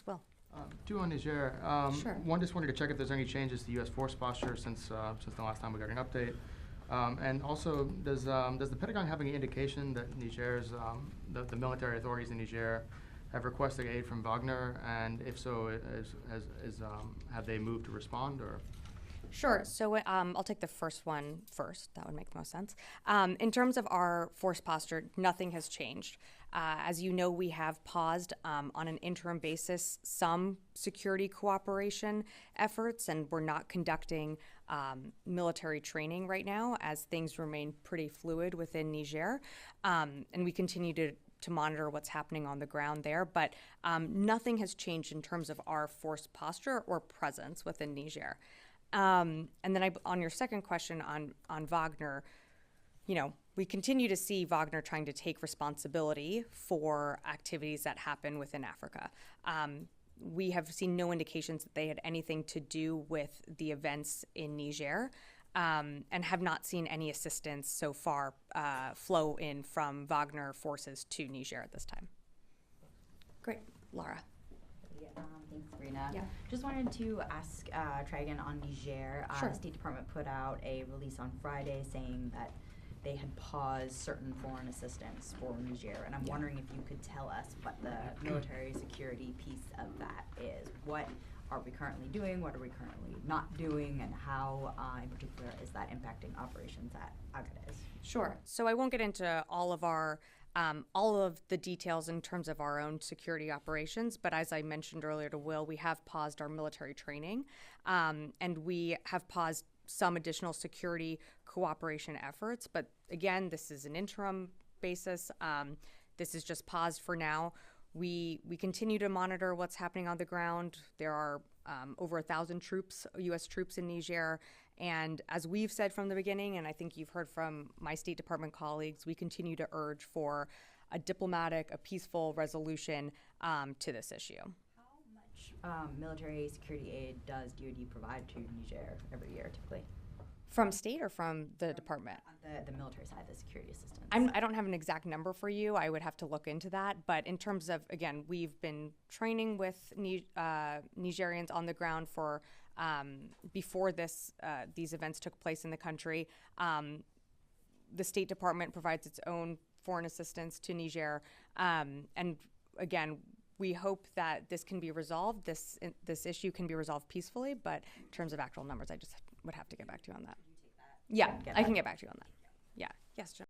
Will. Two on Niger. Sure. One, just wanted to check if there's any changes to U.S. force posture since the last time we got an update. And also, does the Pentagon have any indication that Niger's the military authorities in Niger have requested aid from Wagner, and if so, have they moved to respond or? Sure. So I'll take the first one first. That would make the most sense. In terms of our force posture, nothing has changed. As you know, we have paused on an interim basis some security cooperation efforts, and we're not conducting military training right now as things remain pretty fluid within Niger. And we continue to monitor what's happening on the ground there, but nothing has changed in terms of our force posture or presence within Niger. And then on your second question on Wagner, we continue to see Wagner trying to take responsibility for activities that happen within Africa. We have seen no indications that they had anything to do with the events in Niger, and have not seen any assistance so far flow in from Wagner forces to Niger at this time. Great. Laura. Thanks, Sabrina. Yeah. Just wanted to ask, try again on Niger. Sure. The State Department put out a release on Friday saying that they had paused certain foreign assistance for Niger, and I'm wondering if you could tell us what the military security piece of that is. What are we currently doing? What are we currently not doing? And how, in particular, is that impacting operations at Agadez? Sure. So I won't get into all of the details in terms of our own security operations, but as I mentioned earlier to Will, we have paused our military training, and we have paused some additional security cooperation efforts. But again, this is an interim basis. This is just paused for now. We continue to monitor what's happening on the ground. There are over 1,000 troops, U.S. troops in Niger. And as we've said from the beginning, and I think you've heard from my State Department colleagues, we continue to urge for a diplomatic, a peaceful resolution to this issue. How much military security aid does DoD provide to Niger every year, typically? From state or from the department? The military side, the security assistance. I don't have an exact number for you. I would have to look into that. But in terms of, again, we've been training with Nigerians on the ground for before these events took place in the country. The State Department provides its own foreign assistance to Niger. And again, we hope that this can be resolved. This issue can be resolved peacefully. But in terms of actual numbers, I just would have to get back to you on that. Yeah, I can get back to you on that. Yeah. Yes, Jim.